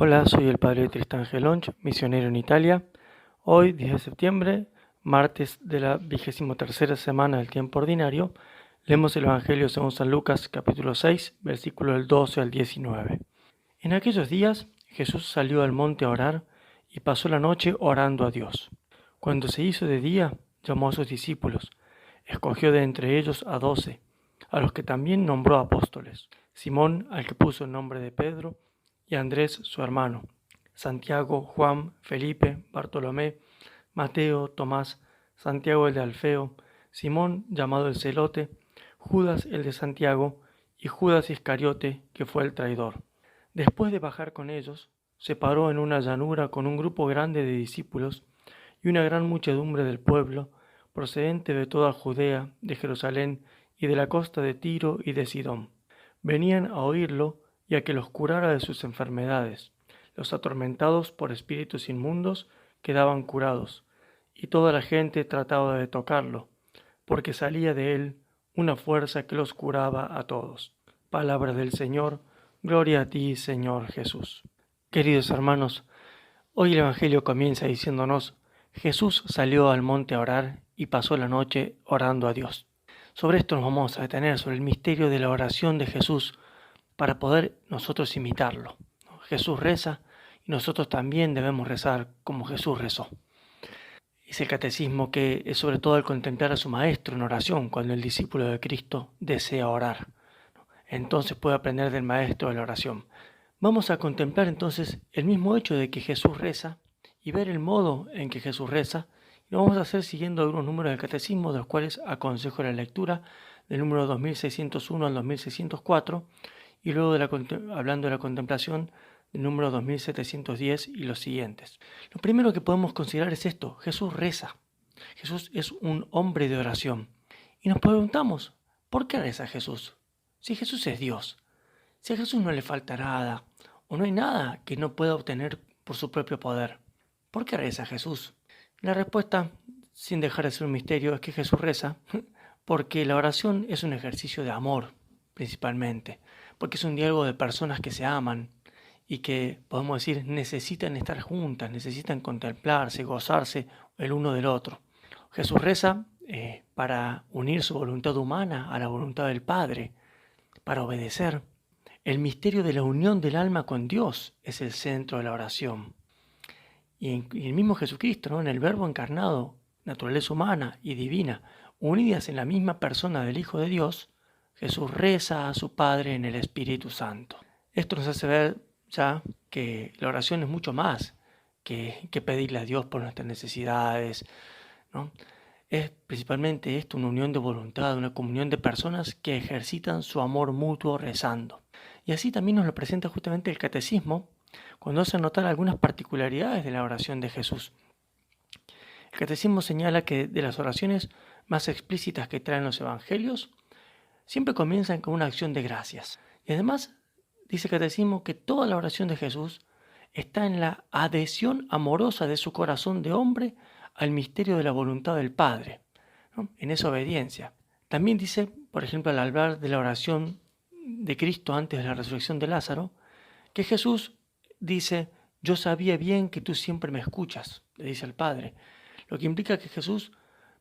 Hola, soy el padre Tristán Gelonch, misionero en Italia. Hoy, 10 de septiembre, martes de la 23ª semana del tiempo ordinario, leemos el Evangelio según San Lucas, capítulo 6, versículos del 12 al 19. En aquellos días, Jesús salió al monte a orar y pasó la noche orando a Dios. Cuando se hizo de día, llamó a sus discípulos, escogió de entre ellos a 12, a los que también nombró apóstoles: Simón, al que puso el nombre de Pedro, y Andrés su hermano, Santiago, Juan, Felipe, Bartolomé, Mateo, Tomás, Santiago el de Alfeo, Simón llamado el Celote, Judas el de Santiago y Judas Iscariote, que fue el traidor. Después de bajar con ellos, se paró en una llanura con un grupo grande de discípulos y una gran muchedumbre del pueblo, procedente de toda Judea, de Jerusalén y de la costa de Tiro y de Sidón. Venían a oírlo y a que los curara de sus enfermedades. Los atormentados por espíritus inmundos quedaban curados, y toda la gente trataba de tocarlo, porque salía de él una fuerza que los curaba a todos. Palabra del Señor, gloria a ti, Señor Jesús. Queridos hermanos, hoy el Evangelio comienza diciéndonos: Jesús salió al monte a orar y pasó la noche orando a Dios. Sobre esto nos vamos a detener, sobre el misterio de la oración de Jesús, para poder nosotros imitarlo. Jesús reza y nosotros también debemos rezar como Jesús rezó. Dice el catecismo que es sobre todo el contemplar a su maestro en oración cuando el discípulo de Cristo desea orar. Entonces puede aprender del maestro de la oración. Vamos a contemplar entonces el mismo hecho de que Jesús reza y ver el modo en que Jesús reza. Y lo vamos a hacer siguiendo algunos números del catecismo, de los cuales aconsejo la lectura del número 2601 al 2604, y luego hablando de la contemplación del número 2710 y los siguientes. Lo primero que podemos considerar es esto: Jesús reza. Jesús es un hombre de oración. Y nos preguntamos, ¿por qué reza Jesús? Si Jesús es Dios, si a Jesús no le falta nada, o no hay nada que no pueda obtener por su propio poder, ¿por qué reza Jesús? La respuesta, sin dejar de ser un misterio, es que Jesús reza porque la oración es un ejercicio de amor, principalmente, porque es un diálogo de personas que se aman y que, podemos decir, necesitan estar juntas, necesitan contemplarse, gozarse el uno del otro. Jesús reza para unir su voluntad humana a la voluntad del Padre, para obedecer. El misterio de la unión del alma con Dios es el centro de la oración. Y el mismo Jesucristo, ¿no?, en el Verbo encarnado, naturaleza humana y divina, unidas en la misma persona del Hijo de Dios, Jesús reza a su Padre en el Espíritu Santo. Esto nos hace ver ya que la oración es mucho más que pedirle a Dios por nuestras necesidades, ¿no? Es principalmente esto, una unión de voluntad, una comunión de personas que ejercitan su amor mutuo rezando. Y así también nos lo presenta justamente el catecismo cuando hace notar algunas particularidades de la oración de Jesús. El catecismo señala que de las oraciones más explícitas que traen los evangelios, siempre comienzan con una acción de gracias. Y además, dice el catecismo que toda la oración de Jesús está en la adhesión amorosa de su corazón de hombre al misterio de la voluntad del Padre, ¿no?, en esa obediencia. También dice, por ejemplo, al hablar de la oración de Cristo antes de la resurrección de Lázaro, que Jesús dice: yo sabía bien que tú siempre me escuchas, le dice al Padre, lo que implica que Jesús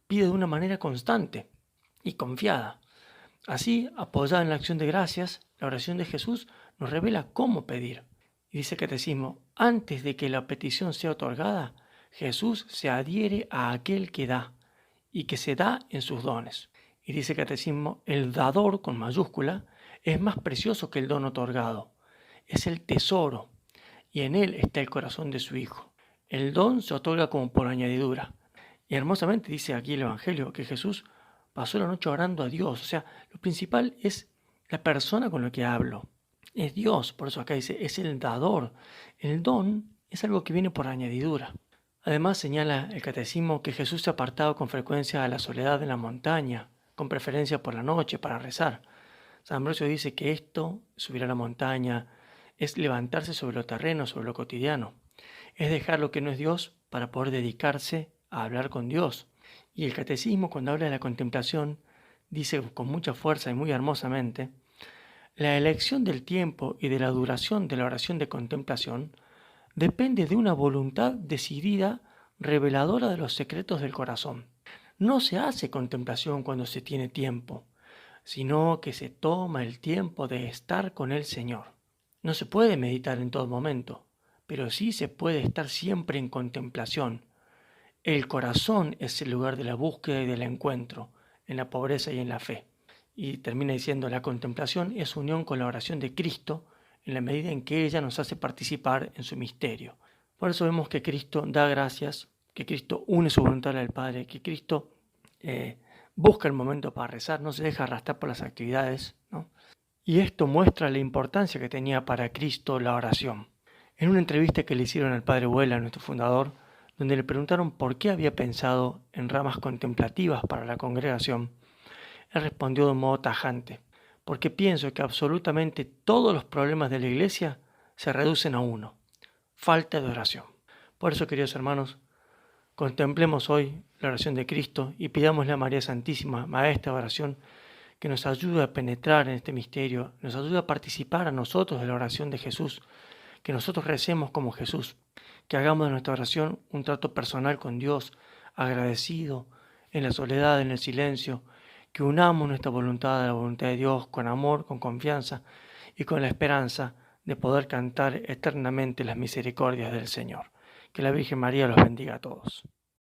pide de una manera constante y confiada. Así, apoyada en la acción de gracias, la oración de Jesús nos revela cómo pedir. Y dice el catecismo: antes de que la petición sea otorgada, Jesús se adhiere a aquel que da y que se da en sus dones. Y dice el catecismo: el dador, con mayúscula, es más precioso que el don otorgado. Es el tesoro, y en él está el corazón de su Hijo. El don se otorga como por añadidura. Y hermosamente dice aquí el Evangelio que Jesús pasó la noche orando a Dios. O sea, lo principal es la persona con la que hablo. Es Dios, por eso acá dice, es el dador. El don es algo que viene por añadidura. Además señala el catecismo que Jesús se apartaba con frecuencia a la soledad en la montaña, con preferencia por la noche para rezar. San Ambrosio dice que esto, subir a la montaña, es levantarse sobre lo terreno, sobre lo cotidiano. Es dejar lo que no es Dios para poder dedicarse a hablar con Dios. Y el catecismo, cuando habla de la contemplación, dice con mucha fuerza y muy hermosamente: la elección del tiempo y de la duración de la oración de contemplación depende de una voluntad decidida, reveladora de los secretos del corazón. No se hace contemplación cuando se tiene tiempo, sino que se toma el tiempo de estar con el Señor. No se puede meditar en todo momento, pero sí se puede estar siempre en contemplación. El corazón es el lugar de la búsqueda y del encuentro, en la pobreza y en la fe. Y termina diciendo, la contemplación es unión con la oración de Cristo, en la medida en que ella nos hace participar en su misterio. Por eso vemos que Cristo da gracias, que Cristo une su voluntad al Padre, que Cristo busca el momento para rezar, no se deja arrastrar por las actividades, ¿no? Y esto muestra la importancia que tenía para Cristo la oración. En una entrevista que le hicieron al padre Huela, nuestro fundador, donde le preguntaron por qué había pensado en ramas contemplativas para la congregación, él respondió de un modo tajante: porque pienso que absolutamente todos los problemas de la iglesia se reducen a uno: falta de oración. Por eso, queridos hermanos, contemplemos hoy la oración de Cristo y pidámosle a María Santísima, Maestra de oración, que nos ayude a penetrar en este misterio, nos ayude a participar a nosotros de la oración de Jesús, que nosotros recemos como Jesús, que hagamos de nuestra oración un trato personal con Dios, agradecido, en la soledad, en el silencio, que unamos nuestra voluntad a la voluntad de Dios con amor, con confianza y con la esperanza de poder cantar eternamente las misericordias del Señor. Que la Virgen María los bendiga a todos.